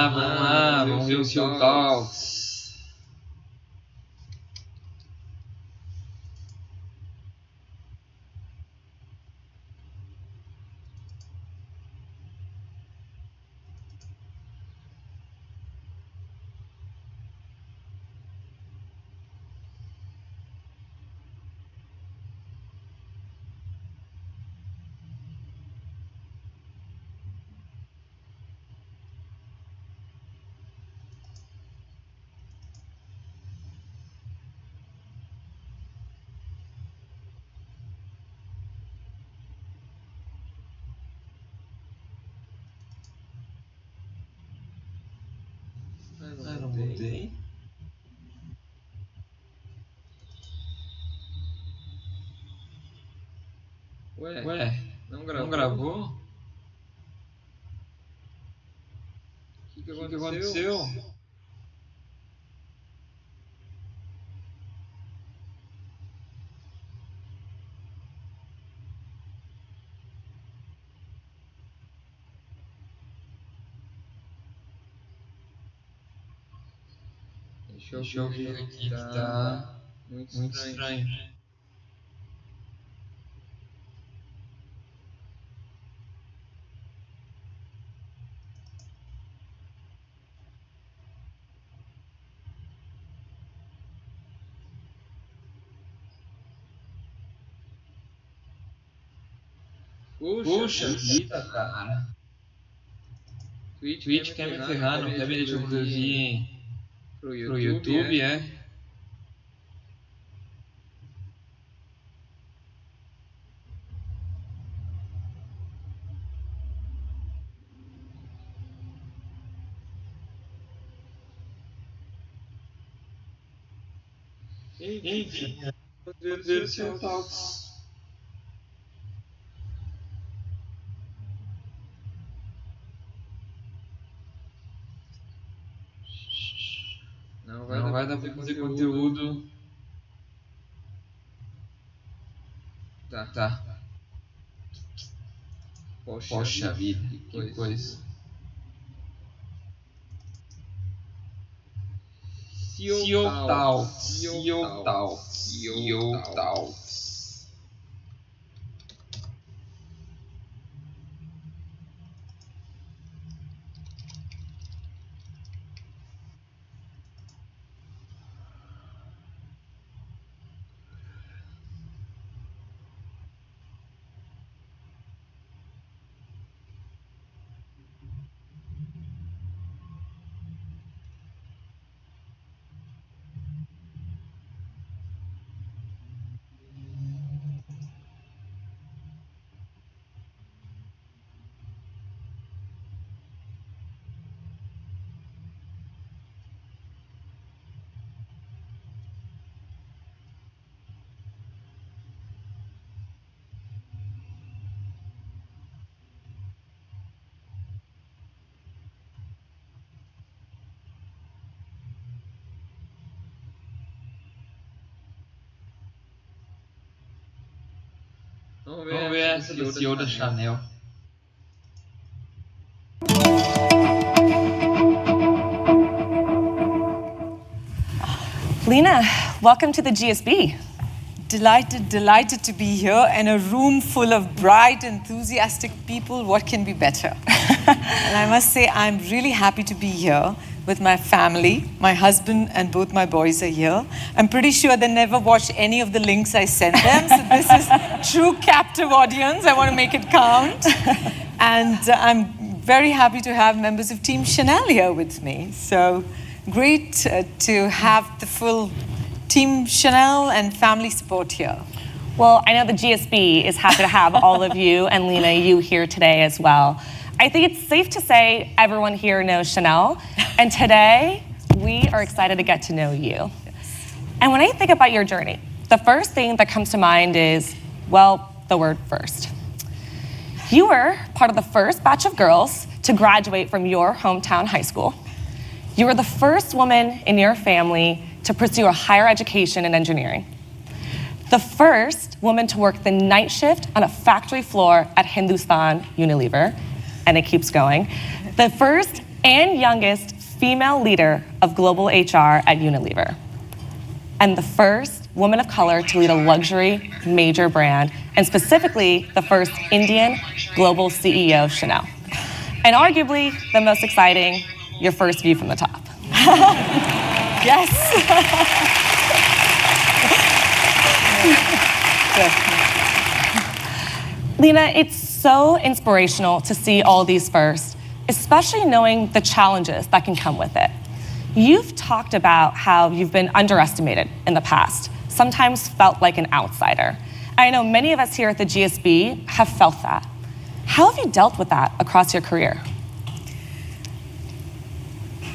vamos ver o seu Talks. Não mudei. Ué, não gravou? O que aconteceu? Deixa eu ver aqui que tá muito estranho. Puxa vida, cara. Twitch quer me ferrar, não quer me deixar produzir pro YouTube, é? Enfim, vamos ver o seu Talks. Não vai dar pra fazer conteúdo. Tá. Poxa vida, que coisa. CEO Talks. Vamos ver essa do CEO da Chanel. Lena, welcome to the GSB. Delighted to be here in a room full of bright, enthusiastic people. What can be better? And I must say, I'm really happy to be here with my family. My husband and both my boys are here. I'm pretty sure they never watched any of the links I sent them, so this is true captive audience. I want to make it count. And I'm very happy to have members of Team Chanel here with me. So great to have the full Team Chanel and family support here. Well, I know the GSB is happy to have all of you and Lena, you here today as well. I think it's safe to say everyone here knows Chanel, and today we are excited to get to know you. And when I think about your journey, the first thing that comes to mind is, well, the word first. You were part of the first batch of girls to graduate from your hometown high school. You were the first woman in your family to pursue a higher education in engineering. The first woman to work the night shift on a factory floor at Hindustan Unilever, and it keeps going. The first and youngest female leader of global HR at Unilever, and the first woman of color to lead a luxury major brand, and specifically the first Indian global CEO of Chanel. And arguably the most exciting, your first view from the top. Yes. Lena, it's so inspirational to see all these firsts, especially knowing the challenges that can come with it. You've talked about how you've been underestimated in the past, sometimes felt like an outsider. I know many of us here at the GSB have felt that. How have you dealt with that across your career?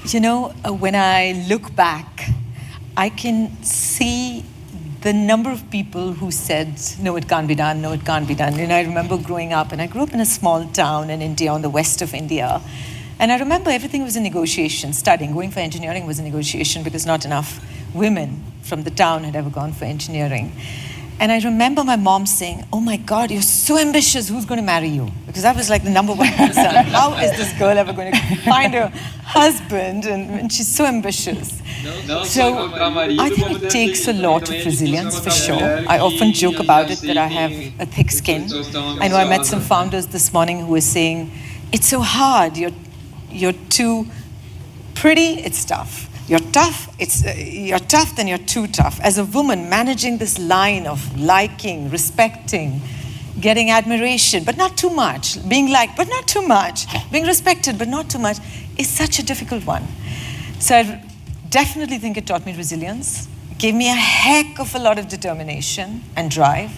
You know, when I look back, I can see the number of people who said, no, it can't be done, no, it can't be done. And I remember growing up, and I grew up in a small town in India, on the west of India. And I remember everything was a negotiation. Studying, going for engineering was a negotiation because not enough women from the town had ever gone for engineering. And I remember my mom saying, oh my God, you're so ambitious, who's going to marry you? Because that was like the number one concern. How is this girl ever going to find a husband? And she's so ambitious. So I think it takes a lot of resilience for sure. I often joke about it that I have a thick skin. I know I met some founders this morning who were saying, it's so hard, you're too pretty, it's tough. You're tough, you're tough, then you're too tough. As a woman, managing this line of liking, respecting, getting admiration, but not too much, being liked, but not too much, being respected, but not too much, is such a difficult one. So I definitely think it taught me resilience. It gave me a heck of a lot of determination and drive.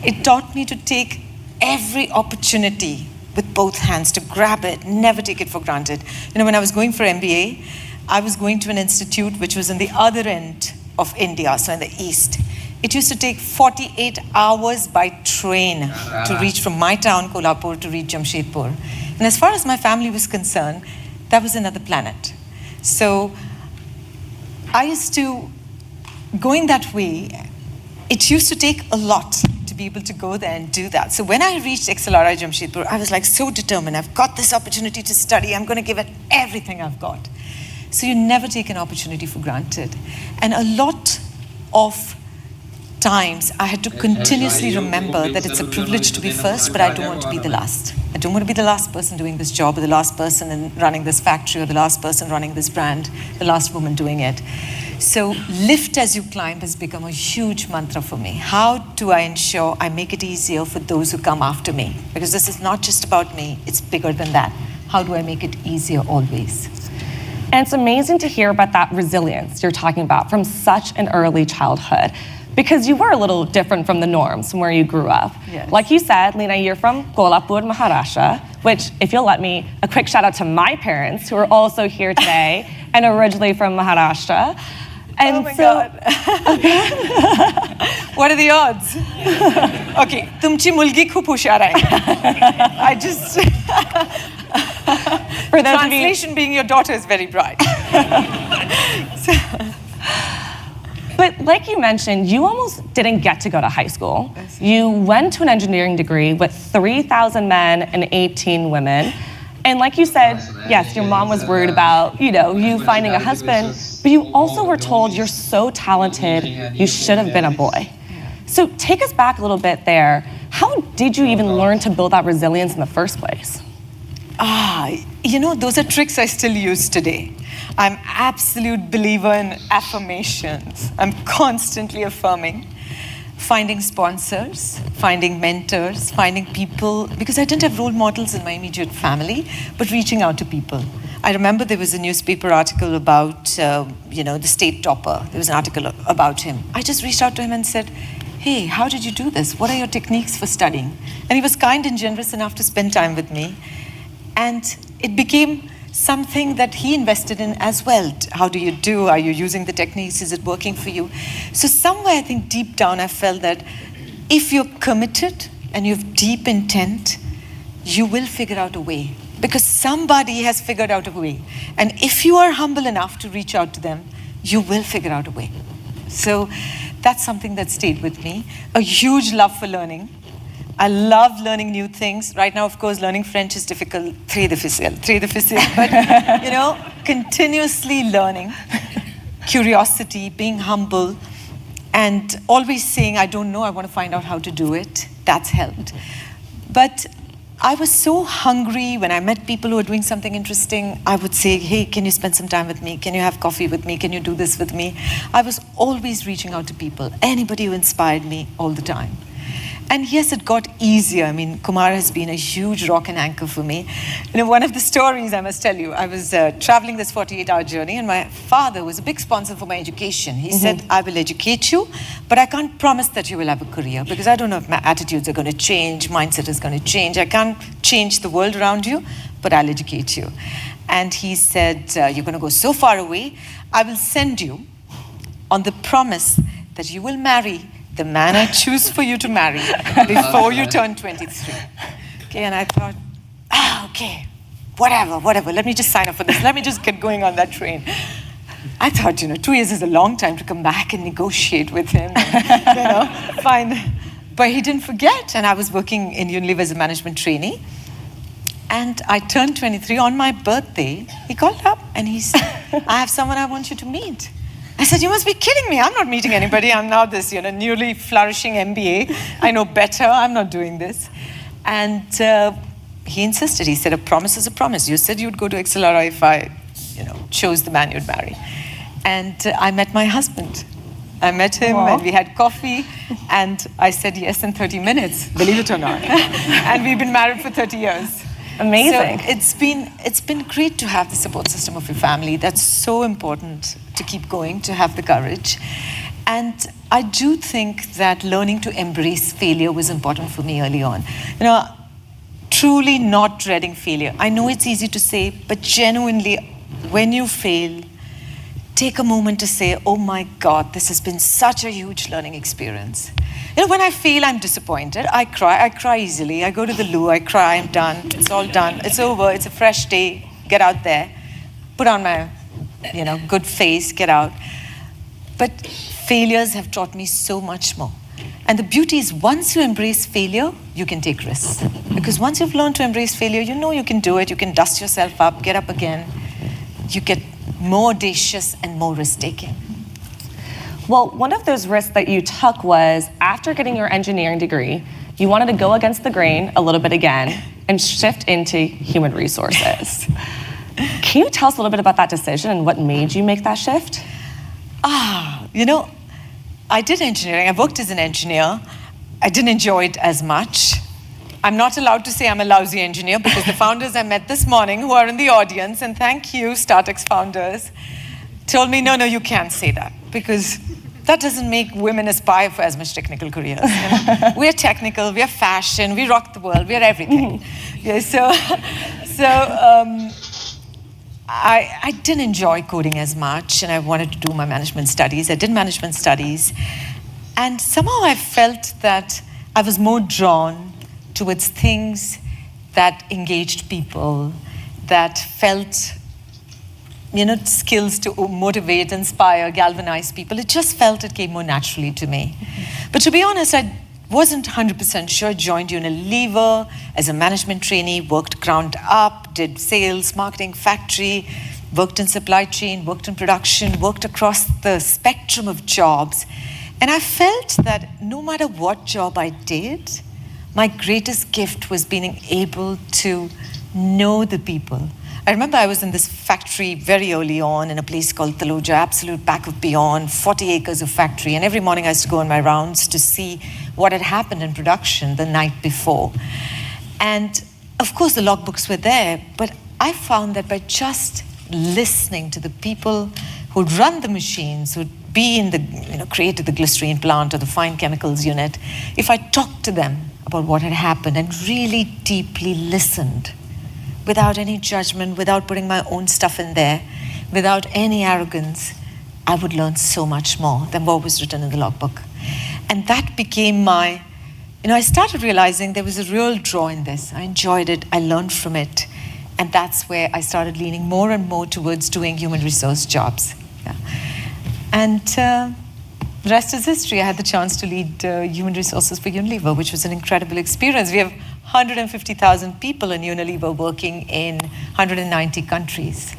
It taught me to take every opportunity with both hands, to grab it, never take it for granted. You know, when I was going for MBA, I was going to an institute which was on the other end of India, so in the east. It used to take 48 hours by train to reach from my town, Kolhapur, to reach Jamshedpur. And as far as my family was concerned, that was another planet. So I used to, going that way, it used to take a lot to be able to go there and do that. So when I reached XLRI Jamshedpur, I was like so determined. I've got this opportunity to study. I'm going to give it everything I've got. So you never take an opportunity for granted. And a lot of times I had to continuously remember that it's a privilege to be first, but I don't want to be the last. I don't want to be the last person doing this job, or the last person in running this factory, or the last person running this brand, the last woman doing it. So lift as you climb has become a huge mantra for me. How do I ensure I make it easier for those who come after me? Because this is not just about me, it's bigger than that. How do I make it easier always? And it's amazing to hear about that resilience you're talking about from such an early childhood, because you were a little different from the norms from where you grew up. Yes. Like you said, Lena, you're from Kolhapur, Maharashtra, which, if you'll let me, a quick shout out to my parents, who are also here today and originally from Maharashtra. And oh my God. What are the odds? Okay, tumchi mulgi khub hushar hai. I just... For those Translation being your daughter is very bright. But like you mentioned, you almost didn't get to go to high school. You went to an engineering degree with 3,000 men and 18 women. And like you said, yes, your mom was worried about, you finding a husband, but you also were told you're so talented, you should have been a boy. So take us back a little bit there. How did you even learn to build that resilience in the first place? Those are tricks I still use today. I'm absolute believer in affirmations. I'm constantly affirming. Finding sponsors, finding mentors, finding people, because I didn't have role models in my immediate family, but reaching out to people. I remember there was a newspaper article about, the state topper. There was an article about him. I just reached out to him and said, hey, how did you do this? What are your techniques for studying? And he was kind and generous enough to spend time with me. And it became something that he invested in as well. How do you do? Are you using the techniques? Is it working for you? So somewhere, I think deep down, I felt that if you're committed and you have deep intent, you will figure out a way. Because somebody has figured out a way. And if you are humble enough to reach out to them, you will figure out a way. So that's something that stayed with me. A huge love for learning. I love learning new things. Right now, of course, learning French is difficult. Très difficile. But, you know, continuously learning, curiosity, being humble, and always saying, I don't know, I want to find out how to do it. That's helped. But I was so hungry when I met people who were doing something interesting. I would say, hey, can you spend some time with me? Can you have coffee with me? Can you do this with me? I was always reaching out to people, anybody who inspired me all the time. And yes, it got easier. I mean, Kumar has been a huge rock and anchor for me. You know, one of the stories I must tell you, I was traveling this 48-hour journey, and my father was a big sponsor for my education. He said, I will educate you, but I can't promise that you will have a career, because I don't know if my attitudes are going to change, mindset is going to change. I can't change the world around you, but I'll educate you. And he said, you're going to go so far away, I will send you on the promise that you will marry the man I choose for you to marry before you turn 23. Okay, and I thought, okay, whatever, let me just sign up for this. Let me just get going on that train. I thought, 2 years is a long time to come back and negotiate with him, and, fine. But he didn't forget, and I was working in Unilever as a management trainee, and I turned 23 on my birthday. He called up and he said, I have someone I want you to meet. I said, you must be kidding me. I'm not meeting anybody. I'm now this, newly flourishing MBA. I know better. I'm not doing this. And he insisted. He said, a promise is a promise. You said you'd go to Accelara if I, chose the man you'd marry. And I met my husband. I met him and we had coffee. And I said yes in 30 minutes, believe it or not. And we've been married for 30 years. Amazing. So it's been great to have the support system of your family. That's so important to keep going, to have the courage. And I do think that learning to embrace failure was important for me early on. Truly not dreading failure. I know it's easy to say, but genuinely, when you fail, take a moment to say, oh my God, this has been such a huge learning experience. When I fail, I'm disappointed. I cry easily. I go to the loo, I cry, I'm done. It's all done. It's over. It's a fresh day. Get out there. Put on my, good face, get out. But failures have taught me so much more. And the beauty is once you embrace failure, you can take risks. Because once you've learned to embrace failure, you can do it. You can dust yourself up, get up again. You get more audacious and more risk-taking. Well, one of those risks that you took was after getting your engineering degree, you wanted to go against the grain a little bit again and shift into human resources. Can you tell us a little bit about that decision and what made you make that shift? I did engineering. I worked as an engineer. I didn't enjoy it as much. I'm not allowed to say I'm a lousy engineer because the founders I met this morning who are in the audience, and thank you, StartX founders, told me, no, you can't say that because that doesn't make women aspire for as much technical careers. We're technical, we're fashion, we rock the world, we're everything. I didn't enjoy coding as much, and I wanted to do my management studies. I did management studies, and somehow I felt that I was more drawn towards things that engaged people, that felt skills to motivate, inspire, galvanize people. It just felt it came more naturally to me. But to be honest, I wasn't 100% sure. Joined Unilever as a management trainee, worked ground up, did sales, marketing, factory, worked in supply chain, worked in production, worked across the spectrum of jobs. And I felt that no matter what job I did, my greatest gift was being able to know the people. I remember I was in this factory very early on in a place called Taloja, absolute back of beyond, 40 acres of factory. And every morning I used to go on my rounds to see what had happened in production the night before. And of course the logbooks were there, but I found that by just listening to the people who'd run the machines, who'd be in the, created the glycerine plant or the fine chemicals unit, if I talked to them about what had happened and really deeply listened, without any judgment, without putting my own stuff in there, without any arrogance, I would learn so much more than what was written in the logbook. And that became my, I started realizing there was a real draw in this. I enjoyed it, I learned from it. And that's where I started leaning more and more towards doing human resource jobs. Yeah. And The rest is history. I had the chance to lead human resources for Unilever, which was an incredible experience. We have 150,000 people in Unilever working in 190 countries.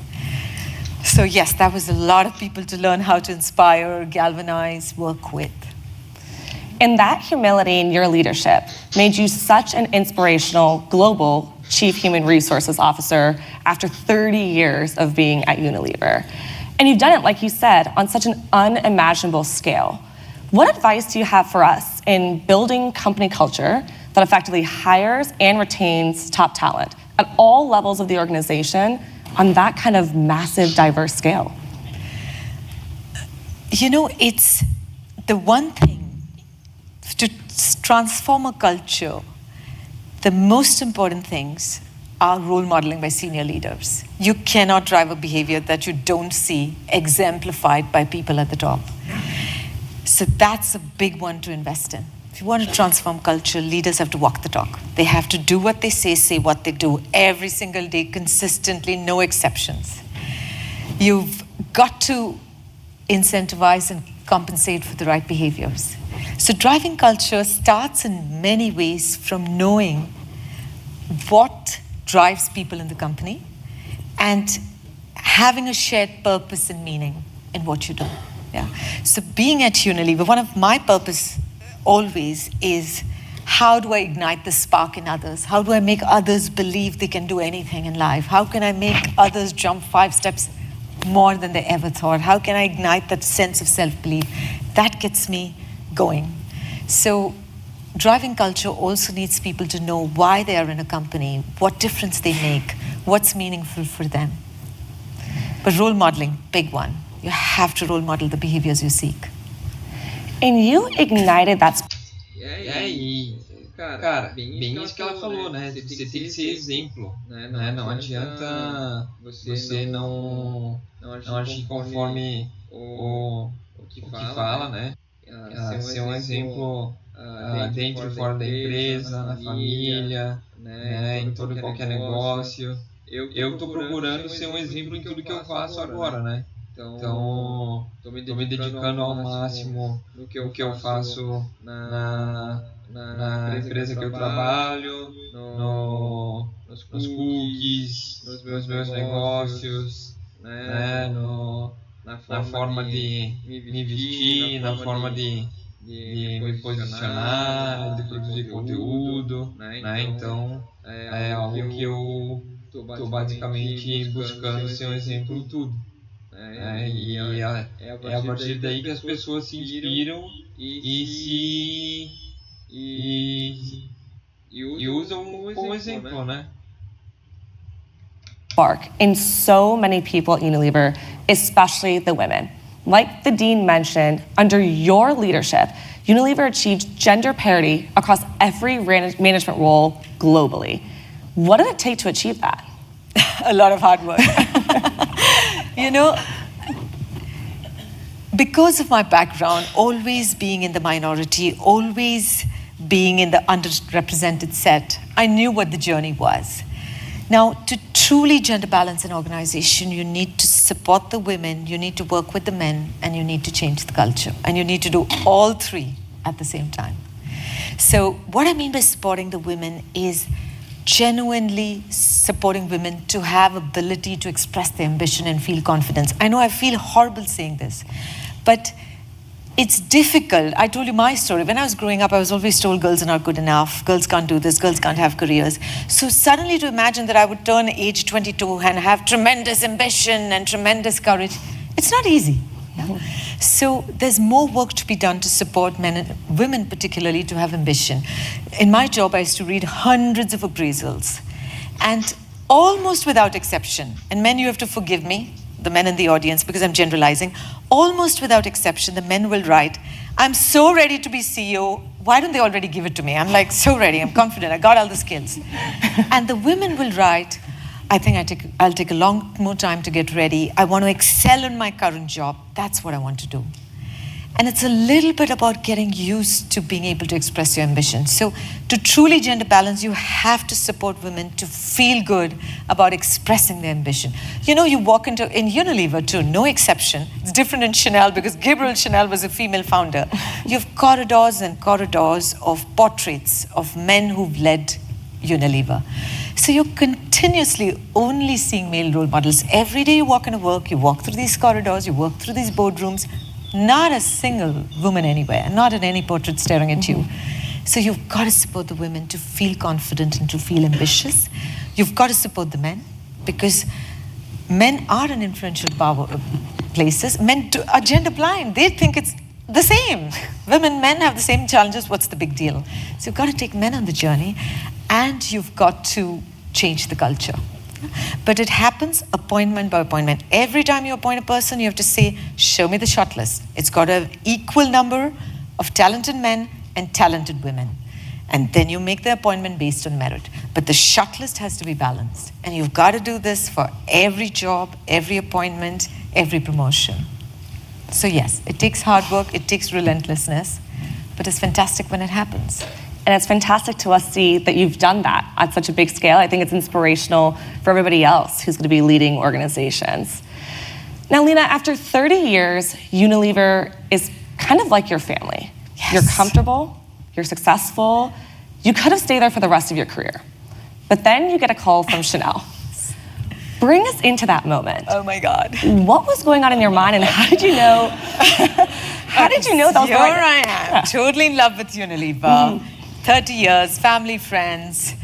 So yes, that was a lot of people to learn how to inspire, galvanize, work with. And that humility in your leadership made you such an inspirational global Chief Human Resources Officer after 30 years of being at Unilever. And you've done it, like you said, on such an unimaginable scale. What advice do you have for us in building company culture that effectively hires and retains top talent at all levels of the organization on that kind of massive, diverse scale? You know, it's the one thing to transform a culture. The most important things are role modeling by senior leaders. You cannot drive a behavior that you don't see exemplified by people at the top. So that's a big one to invest in. If you want to transform culture, leaders have to walk the talk. They have to do what they say what they do, every single day, consistently, no exceptions. You've got to incentivize and compensate for the right behaviors. So driving culture starts in many ways from knowing what drives people in the company and having a shared purpose and meaning in what you do. Yeah. So being at Unilever, one of my purpose always is, how do I ignite the spark in others? How do I make others believe they can do anything in life? How can I make others jump 5 steps more than they ever thought? How can I ignite that sense of self-belief? That gets me going. So driving culture also needs people to know why they are in a company, what difference they make, what's meaningful for them. But role modeling, big one. You have to role model the behaviors you seek. And you ignited that Cara, bem isso que ela falou, né? Você tem que ser exemplo, né? Não adianta você não agir conforme o que fala, né? Ser um exemplo dentro e fora da empresa, na família, né? Em todo e qualquer negócio. Eu estou procurando ser um exemplo em tudo que eu faço agora, né? Então, estou me dedicando ao máximo no que eu faço na empresa que eu trabalho, nos cookies, nos meus negócios, né? Na forma de me vestir, na forma de me posicionar, de produzir conteúdo, né? Então, é algo que eu estou basicamente buscando ser um exemplo em tudo. E é a partir daí que as pessoas se inspiram e usam como exemplo, né? spark in so many people at Unilever, especially the women. Like the Dean mentioned, under your leadership, Unilever achieved gender parity across every management role globally. What did it take to achieve that? A lot of hard work. You know, because of my background, always being in the minority, always being in the underrepresented set, I knew what the journey was. Now, to truly gender balance an organization, you need to support the women, you need to work with the men, and you need to change the culture. And you need to do all three at the same time. So what I mean by supporting the women is genuinely supporting women to have ability to express their ambition and feel confidence. I know I feel horrible saying this, but it's difficult. I told you my story. When I was growing up, I was always told girls are not good enough, girls can't do this, girls can't have careers. So suddenly to imagine that I would turn age 22 and have tremendous ambition and tremendous courage, it's not easy. Yeah? So there's more work to be done to support men and women particularly to have ambition. In my job, I used to read hundreds of appraisals, and almost without exception, and men, you have to forgive me, the men in the audience, because I'm generalizing, almost without exception, the men will write, I'm so ready to be CEO, why don't they already give it to me? I'm like, so ready, I'm confident, I got all the skills. And the women will write, I think I'll take a long more time to get ready, I want to excel in my current job, that's what I want to do. And it's a little bit about getting used to being able to express your ambition. So to truly gender balance, you have to support women to feel good about expressing their ambition. You know, you walk in Unilever too, no exception. It's different in Chanel because Gabrielle Chanel was a female founder. You have corridors and corridors of portraits of men who've led Unilever. So you're continuously only seeing male role models. Every day you walk into work, you walk through these corridors, you walk through these boardrooms, not a single woman anywhere, not in any portrait staring at you. So you've got to support the women to feel confident and to feel ambitious. You've got to support the men because men are in influential power places. Men are gender blind. They think it's the same. Women, men have the same challenges. What's the big deal? So you've got to take men on the journey and you've got to change the culture. But it happens appointment by appointment. Every time you appoint a person, you have to say, show me the shortlist. It's got an equal number of talented men and talented women. And then you make the appointment based on merit. But the shortlist has to be balanced. And you've got to do this for every job, every appointment, every promotion. So yes, it takes hard work, it takes relentlessness, but it's fantastic when it happens. And it's fantastic to us see that you've done that at such a big scale. I think it's inspirational for everybody else who's going to be leading organizations. Now, Lena, after 30 years, Unilever is kind of like your family. Yes. You're comfortable, you're successful, you could have stayed there for the rest of your career. But then you get a call from Chanel. Bring us into that moment. Oh my God. What was going on in your mind and how did you know, that was Here I am, totally in love with Unilever. 30 years, family, friends.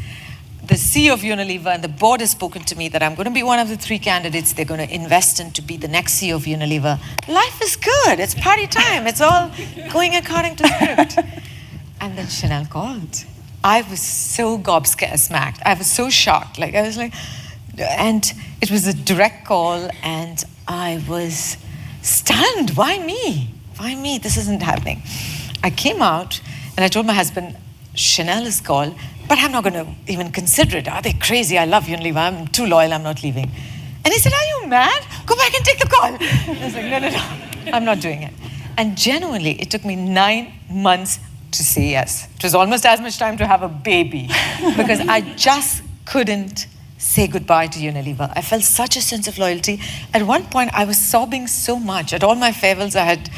The CEO of Unilever and the board has spoken to me that I'm going to be one of the 3 candidates they're going to invest in to be the next CEO of Unilever. Life is good. It's party time. It's all going according to script. And then Chanel called. I was so gobsmacked. I was so shocked. I was like, and it was a direct call and I was stunned. Why me? Why me? This isn't happening. I came out and I told my husband, Chanel is called, but I'm not going to even consider it. Are they crazy? I love Unilever. I'm too loyal. I'm not leaving. And he said, are you mad? Go back and take the call. I was like, no. I'm not doing it. And genuinely, it took me 9 months to say yes. It was almost as much time to have a baby because I just couldn't say goodbye to Unilever. I felt such a sense of loyalty. At one point, I was sobbing so much. At all my farewells, I had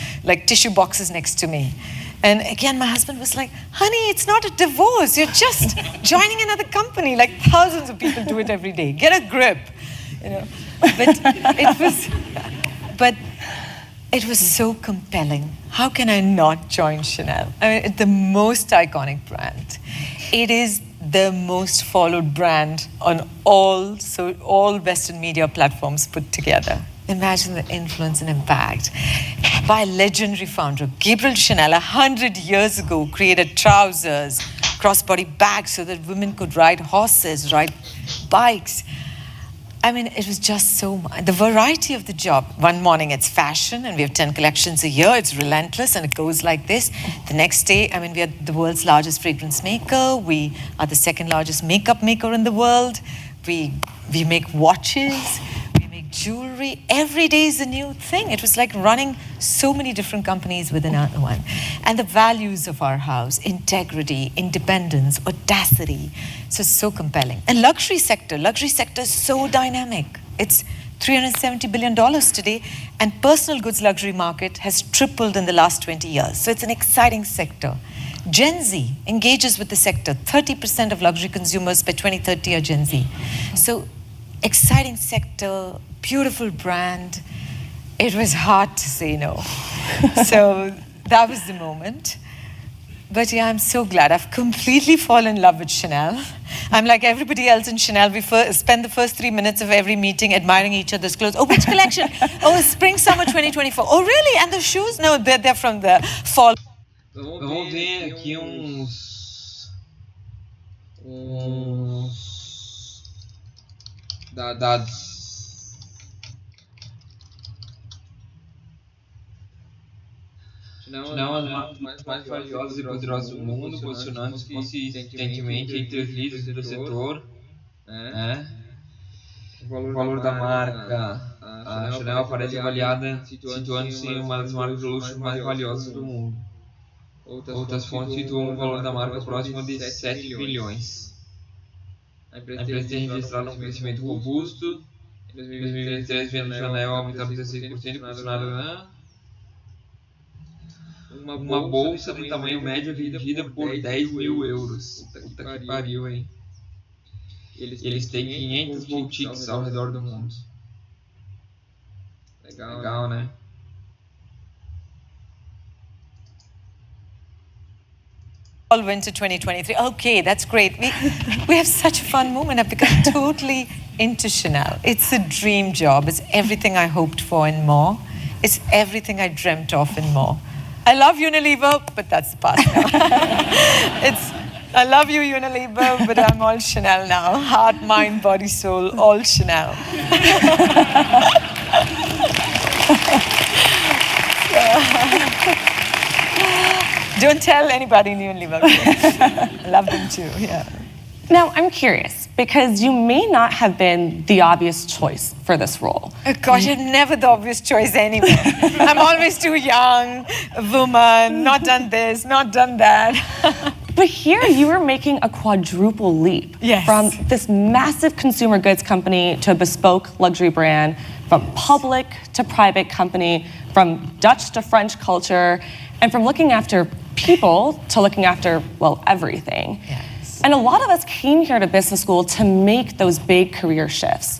tissue boxes next to me. And again, my husband was like, honey, it's not a divorce. You're just joining another company. Thousands of people do it every day. Get a grip. But it was so compelling. How can I not join Chanel? I mean, it's the most iconic brand. It is the most followed brand on all Western media platforms put together. Imagine the influence and impact. By a legendary founder, Gabrielle Chanel, 100 years ago, created trousers, crossbody bags so that women could ride horses, ride bikes. I mean, it was just so much. The variety of the job. One morning it's fashion and we have 10 collections a year. It's relentless and it goes like this. The next day, I mean, we are the world's largest fragrance maker. We are the 2nd largest makeup maker in the world. We make watches. Jewelry, every day is a new thing. It was like running so many different companies within one. And the values of our house, integrity, independence, audacity, so compelling. And luxury sector is so dynamic. It's $370 billion today, and personal goods luxury market has tripled in the last 20 years. So it's an exciting sector. Gen Z engages with the sector. 30% of luxury consumers by 2030 are Gen Z. So exciting sector, beautiful brand. It was hard to say no. So that was the moment. But yeah, I'm so glad. I've completely fallen in love with Chanel. I'm like everybody else in Chanel. We spend the first 3 minutes of every meeting admiring each other's clothes. Oh, which collection? Oh, spring, summer 2024. Oh, really? And the shoes? No, they're from the fall. Vamos ver aqui uns dados. Chanel é uma das mais valiosas e poderosas do mundo, posicionando-se consistentemente entre os líderes do setor. O valor da marca. A Chanel Chanel aparece avaliada situando-se em uma das marcas de luxo mais valiosas do mundo. Outras fontes situam o valor da marca próximo de 7 bilhões. A empresa tem registrado um crescimento robusto. Em 2023, venda de Chanel aumentava 16%, impulsionada uma bolsa de tamanho médio vendida por 10 mil euros. Puta que pariu, hein? Eles têm 500 boutiques ao redor do mundo. Legal, né? All winter 2023. Okay, that's great. We have such a fun moment. I've become totally into Chanel. It's a dream job. It's everything I hoped for and more. It's everything I dreamt of and more. I love Unilever, but that's the past now. I love you, Unilever, but I'm all Chanel now. Heart, mind, body, soul, all Chanel. Don't tell anybody in Unilever. I love them too, yeah. Now, I'm curious, because you may not have been the obvious choice for this role. Oh gosh, I'm never the obvious choice anyway. I'm always too young, a woman, not done this, not done that. But here you were making a quadruple leap. Yes. From this massive consumer goods company to a bespoke luxury brand, from public to private company, from Dutch to French culture, and from looking after people to looking after, well, everything. Yes. And a lot of us came here to business school to make those big career shifts.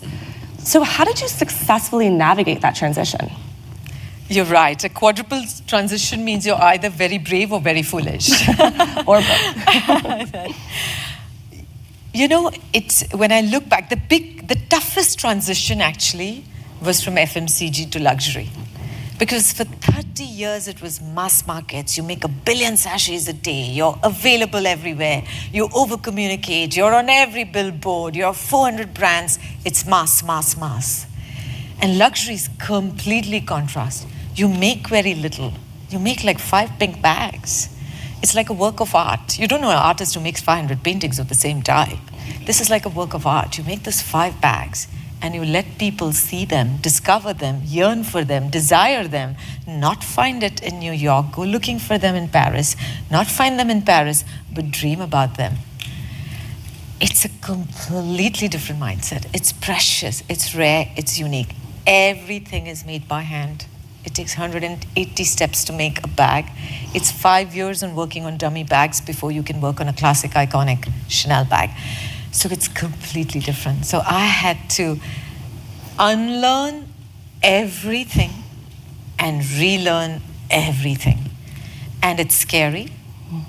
So how did you successfully navigate that transition? You're right. A quadruple transition means you're either very brave or very foolish. Or both. You know, it's when I look back, the toughest transition actually was from FMCG to luxury. Because for 30 years it was mass markets. You make 1 billion sachets a day. You're available everywhere. You over-communicate. You're on every billboard. You're 400 brands. It's mass, mass, mass. And luxury is completely contrast. You make very little. You make like 5 pink bags. It's like a work of art. You don't know an artist who makes 500 paintings of the same type. This is like a work of art. You make those 5 bags and you let people see them, discover them, yearn for them, desire them, not find it in New York, go looking for them in Paris, not find them in Paris, but dream about them. It's a completely different mindset. It's precious, it's rare, it's unique. Everything is made by hand. It takes 180 steps to make a bag. It's 5 years on working on dummy bags before you can work on a classic, iconic Chanel bag. So it's completely different. So I had to unlearn everything and relearn everything. And it's scary,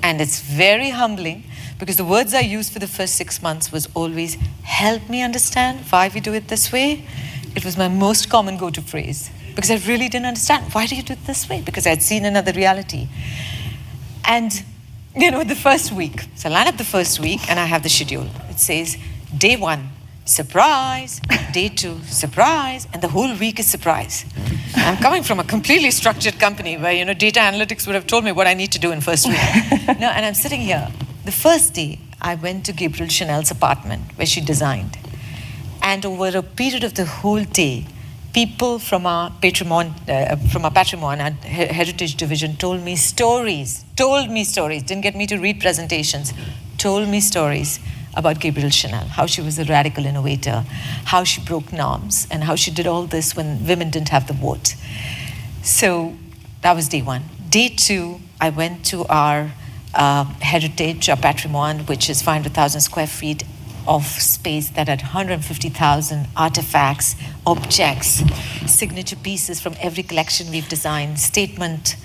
and it's very humbling, because the words I used for the first 6 months was always, help me understand why we do it this way. It was my most common go-to phrase, because I really didn't understand. Why do you do it this way? Because I'd seen another reality. And, you know, the first week, so I line up the first week and I have the schedule. It says, day 1, surprise, day 2, surprise, and the whole week is surprise. I'm coming from a completely structured company where, you know, data analytics would have told me what I need to do in first week. No, and I'm sitting here. The first day, I went to Gabrielle Chanel's apartment where she designed. And over a period of the whole day, people from our patrimony, our heritage division, told me stories, didn't get me to read presentations, told me stories about Gabrielle Chanel, how she was a radical innovator, how she broke norms, and how she did all this when women didn't have the vote. So that was day 1. Day 2, I went to our heritage, our patrimoine, which is 500,000 square feet of space that had 150,000 artifacts, objects, signature pieces from every collection we've designed, statement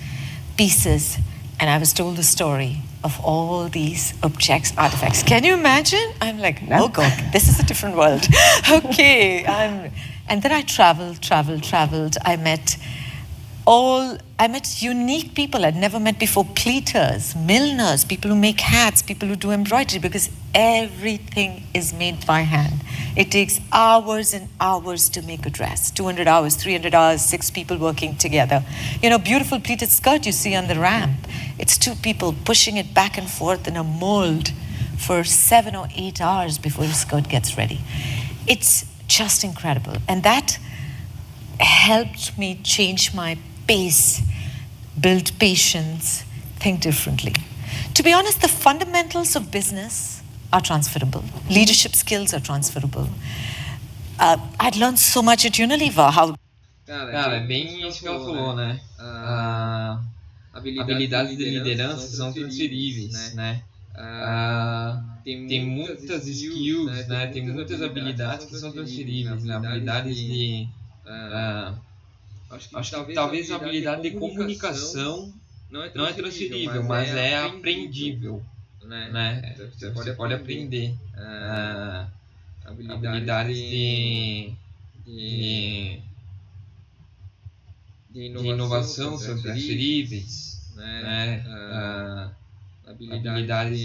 pieces. And I was told the story of all these objects, artifacts. Can you imagine? I'm like, oh God, this is a different world. Okay. And then I traveled. I met unique people I'd never met before, pleaters, milliners, people who make hats, people who do embroidery, because everything is made by hand. It takes hours and hours to make a dress, 200 hours, 300 hours, 6 people working together. You know, beautiful pleated skirt you see on the ramp. It's 2 people pushing it back and forth in a mold for 7 or 8 hours before the skirt gets ready. It's just incredible. And that helped me change my pace, build patience, think differently. To be honest, the fundamentals of business are transferable. Leadership skills are transferable. I'd learned so much at Unilever, how Cara, é bem isso que ela falou, né? Habilidades de liderança são transferíveis, né? Tem muitas skills, né? Tem muitas habilidades que são transferíveis, né? Habilidades de... acho que talvez a habilidade de comunicação não é transferível, mas é aprendível, né? Então, você pode aprender. Habilidades de inovação são transferíveis, né? Habilidades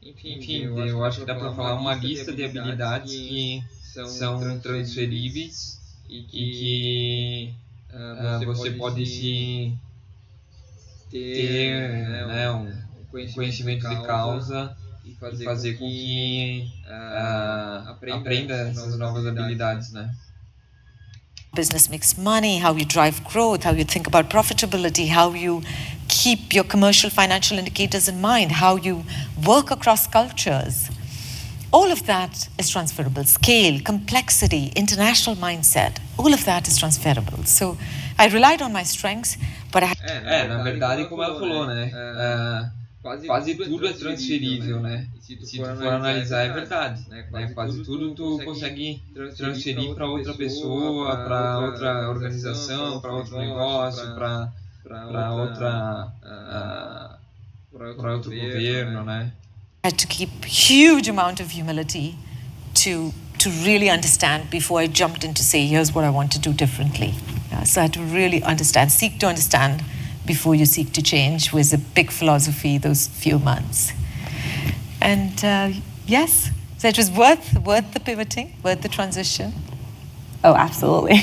enfim, eu acho que dá para falar uma lista de habilidades que são transferíveis e que você pode se ter, né, um conhecimento de causa e fazer com que aprenda essas novas habilidades, né? business makes money, how you drive growth, how you think about profitability, how you keep your commercial financial indicators in mind, how you work across cultures. All of that is transferable. Scale, complexity, international mindset, all of that is transferable. So I relied on my strengths, but I na verdade, como ela falou, né? Quase tudo é transferível, né? E se tu for analisar, é verdade, né? Quase tudo tu consegue transferir para outra pessoa, para outra organização, para outro negócio, para outro governo, né? had to keep huge amount of humility to really understand before I jumped in to say, here's what I want to do differently. So I had to really understand, seek to understand before you seek to change was a big philosophy those few months. And yes, so it was worth the pivoting, worth the transition. Oh, absolutely.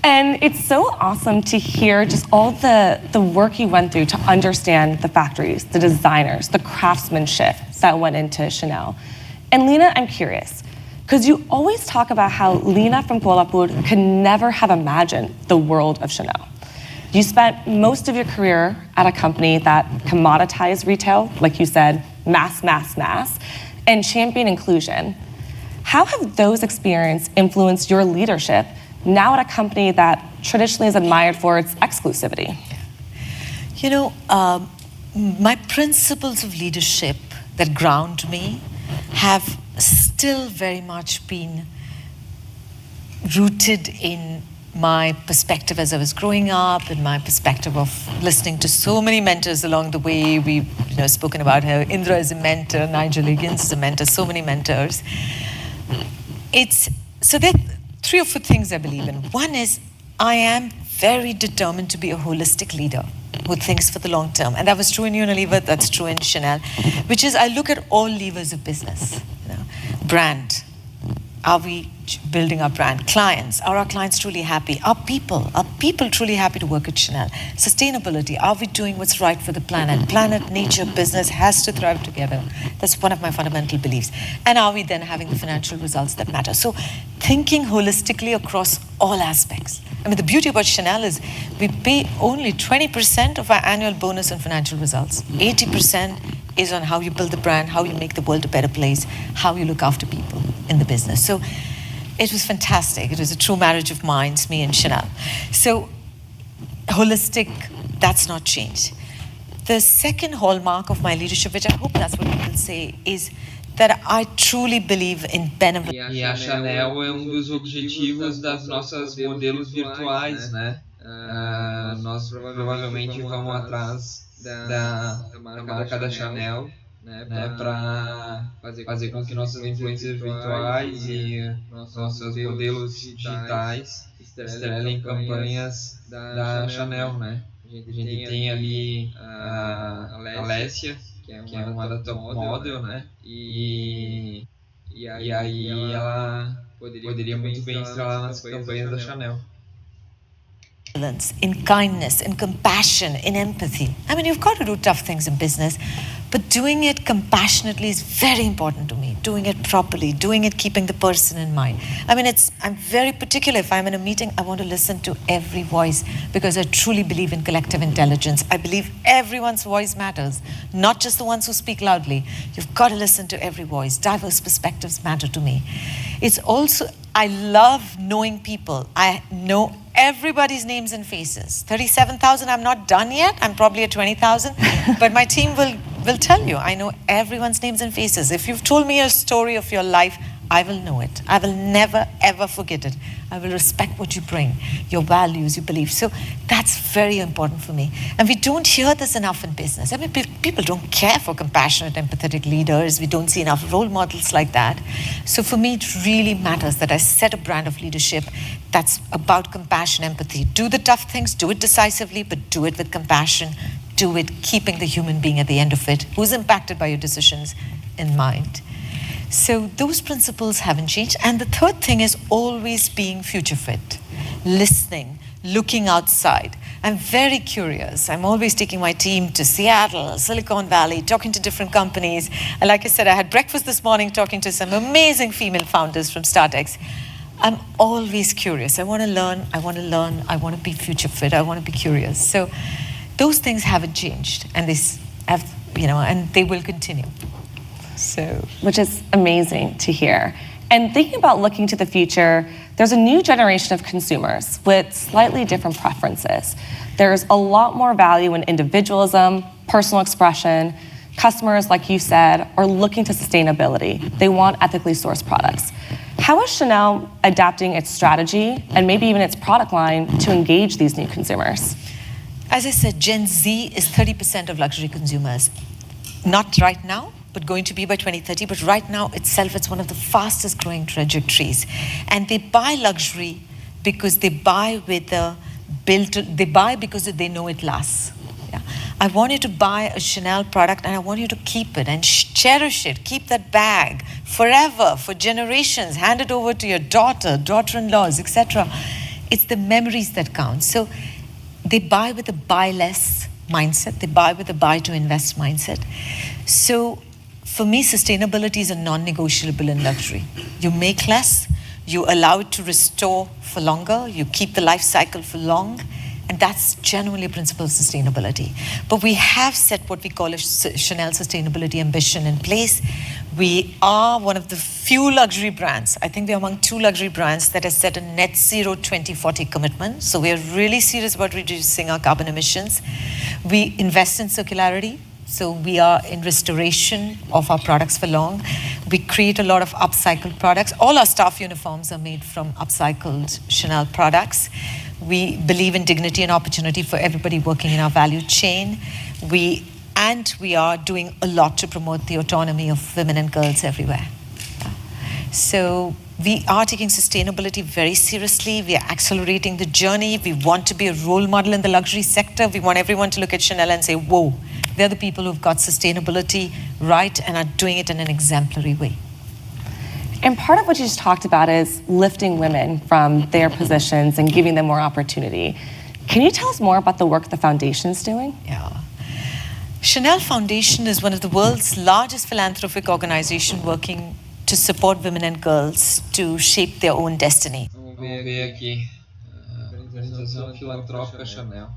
And it's so awesome to hear just all the work you went through to understand the factories, the designers, the craftsmanship that went into Chanel. And Lena, I'm curious, because you always talk about how Lena from Kuala Lumpur could never have imagined the world of Chanel. You spent most of your career at a company that commoditized retail, like you said, mass, and championed inclusion. How have those experiences influenced your leadership now at a company that traditionally is admired for its exclusivity? You know, my principles of leadership that ground me have still very much been rooted in my perspective as I was growing up, and my perspective of listening to so many mentors along the way. We've spoken about how Indra is a mentor, Nigel Higgins is a mentor, so many mentors. So there are 3 or 4 things I believe in. One is I am very determined to be a holistic leader who thinks for the long term. And that was true in Unilever, that's true in Chanel, which is I look at all levers of business. Brand. Are we building our brand? Clients. Are our clients truly happy? Are people truly happy to work at Chanel? Sustainability. Are we doing what's right for the planet? Planet, nature, business has to thrive together. That's one of my fundamental beliefs. And are we then having the financial results that matter? So thinking holistically across all aspects. I mean, the beauty about Chanel is we pay only 20% of our annual bonus on financial results. 80% is on how you build the brand, how you make the world a better place, how you look after people in the business. So it was fantastic. It was a true marriage of minds, me and Chanel. So holistic, that's not changed. The second hallmark of my leadership, which I hope that's what people say, is that I truly believe in benevolence. E a Chanel é dos objetivos das nossas modelos virtuais, né? Nós provavelmente vamos atrás da marca da Chanel, né, para fazer com que nossas influências virtuais e nossos modelos digitais estrelem campanhas da Chanel, né? A gente tem ali a Alessia, que é uma da top model, né? E aí ela poderia muito bem estrelar nas campanhas da Chanel. In kindness, in compassion, in empathy. I mean, you've got to do tough things in business, but doing it compassionately is very important to me. doing it properly, doing it keeping the person in mind. I mean, I'm very particular. If I'm in a meeting, I want to listen to every voice because I truly believe in collective intelligence. I believe everyone's voice matters, not just the ones who speak loudly. You've got to listen to every voice. Diverse perspectives matter to me. It's also, I love knowing people. I know everybody's names and faces. 37,000, I'm not done yet. I'm probably at 20,000, but my team will tell you. I know everyone's names and faces. If you've told me a story of your life, I will know it. I will never, ever forget it. I will respect what you bring, your values, your beliefs. So that's very important for me. And we don't hear this enough in business. I mean, people don't care for compassionate, empathetic leaders. We don't see enough role models like that. So for me, it really matters that I set a brand of leadership that's about compassion, empathy. Do the tough things, do it decisively, but do it with compassion. Do it keeping the human being at the end of it, who's impacted by your decisions, in mind. So those principles haven't changed. And the third thing is always being future fit, listening, looking outside. I'm very curious. I'm always taking my team to Seattle, Silicon Valley, talking to different companies. And like I said, I had breakfast this morning talking to some amazing female founders from StartX. I'm always curious. I want to learn, I want to be future fit, I want to be curious. So those things haven't changed, and and they will continue. So, which is amazing to hear. And thinking about looking to the future, there's a new generation of consumers with slightly different preferences. There's a lot more value in individualism, personal expression. Customers, like you said, are looking to sustainability. They want ethically sourced products. How is Chanel adapting its strategy and maybe even its product line to engage these new consumers? As I said, Gen Z is 30% of luxury consumers. Not right now, but going to be by 2030. But right now itself, it's one of the fastest growing trajectories. And they buy luxury because they buy because they know it lasts. Yeah. I want you to buy a Chanel product and I want you to keep it and cherish it. Keep that bag forever, for generations. Hand it over to your daughter-in-laws, etc. It's the memories that count. So they buy with a buy less mindset. They buy with a buy to invest mindset. So for me, sustainability is a non-negotiable in luxury. You make less, you allow it to restore for longer, you keep the life cycle for long, and that's genuinely a principle of sustainability. But we have set what we call a Chanel sustainability ambition in place. We are one of the few luxury brands, I think we're among 2 luxury brands that has set a net zero 2040 commitment. So we're really serious about reducing our carbon emissions. We invest in circularity. So we are in restoration of our products for long. We create a lot of upcycled products. All our staff uniforms are made from upcycled Chanel products. We believe in dignity and opportunity for everybody working in our value chain. We are doing a lot to promote the autonomy of women and girls everywhere. So we are taking sustainability very seriously. We are accelerating the journey. We want to be a role model in the luxury sector. We want everyone to look at Chanel and say, whoa, they're the people who've got sustainability right and are doing it in an exemplary way. And part of what you just talked about is lifting women from their positions and giving them more opportunity. Can you tell us more about the work the foundation's doing? Yeah. Chanel Foundation is one of the world's largest philanthropic organizations working to support women and girls to shape their own destiny. Vamos ver aqui. Organização Filantrópica Chanel.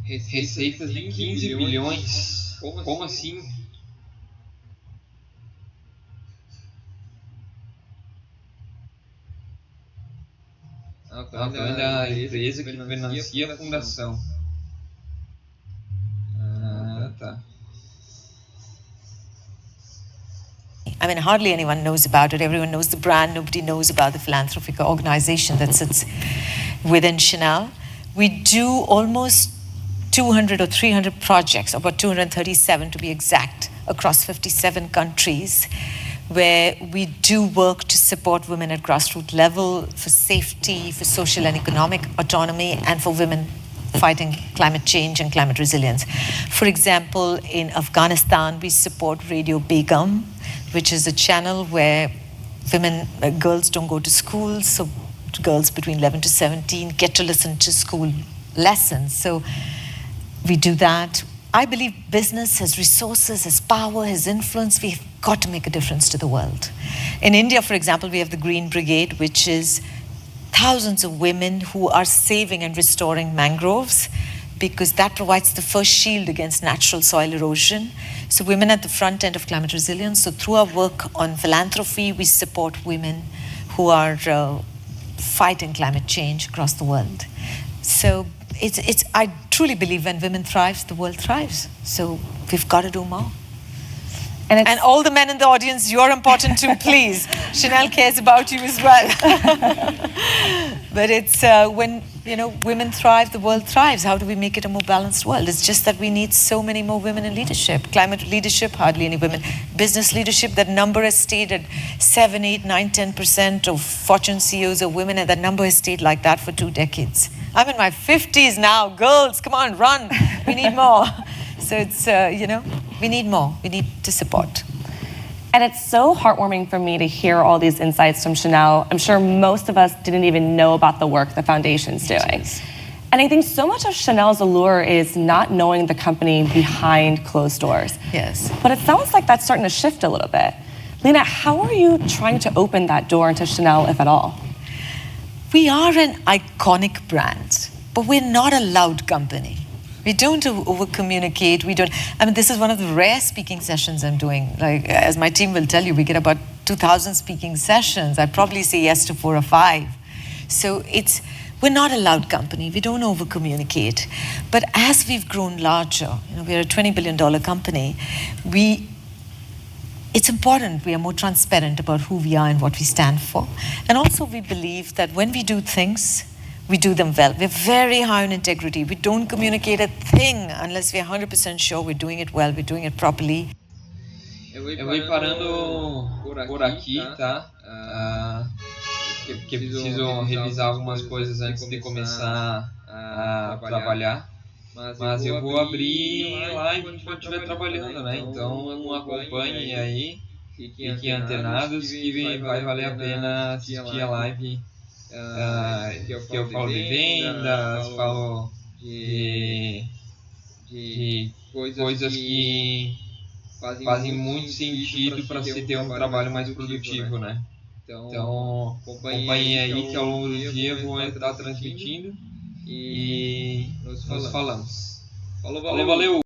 Receitas de 15 bilhões? Como assim? Então é a empresa que financia a fundação. Ah, tá. I mean, hardly anyone knows about it. Everyone knows the brand. Nobody knows about the philanthropic organization that sits within Chanel. We do almost 200 or 300 projects, about 237 to be exact, across 57 countries. where we do work to support women at grassroots level for safety, for social and economic autonomy, and for women fighting climate change and climate resilience. For example, in Afghanistan, we support Radio Begum, which is a channel where girls don't go to school, so girls between 11 to 17 get to listen to school lessons. So we do that. I believe business has resources, has power, has influence. We've got to make a difference to the world. In India, for example, we have the Green Brigade, which is thousands of women who are saving and restoring mangroves, because that provides the first shield against natural soil erosion. So women at the front end of climate resilience. So through our work on philanthropy, we support women who are fighting climate change across the world. So I truly believe when women thrive, the world thrives. So we've got to do more. And all the men in the audience, you're important too, please. Chanel cares about you as well. But it's when women thrive, the world thrives. How do we make it a more balanced world? It's just that we need so many more women in leadership. Climate leadership, hardly any women. Business leadership, that number has stayed at 7, 8, 9, 10% of Fortune CEOs are women, and that number has stayed like that for 2 decades. I'm in my 50s now. Girls, come on, run. We need more. So it's, we need more. We need to support. And it's so heartwarming for me to hear all these insights from Chanel. I'm sure most of us didn't even know about the work the foundation's doing. And I think so much of Chanel's allure is not knowing the company behind closed doors. Yes. But it sounds like that's starting to shift a little bit. Lena, how are you trying to open that door into Chanel, if at all? We are an iconic brand, but we're not a loud company. We don't over-communicate. This is one of the rare speaking sessions I'm doing. Like, as my team will tell you, we get about 2,000 speaking sessions. I probably say yes to 4 or 5. So we're not a loud company. We don't over-communicate. But as we've grown larger, we're a $20 billion company, it's important we are more transparent about who we are and what we stand for. And also we believe that when we do things, we do them well. We're very high on integrity. We don't communicate a thing unless we're 100% sure we're doing it well, we're doing it properly. Eu vou parando por aqui, tá? Porque preciso revisar algumas coisas antes de começar a trabalhar. Mas eu vou abrir lá enquanto eu estiver trabalhando, né? Então acompanhem aí, fiquem antenados, que vai valer a pena assistir a live. Que eu falo de vendas, falo de coisas que fazem muito sentido para se ter um trabalho mais produtivo, né? Então, acompanhem aí que ao longo do dia eu vou estar transmitindo e nos falamos. Falou, valeu!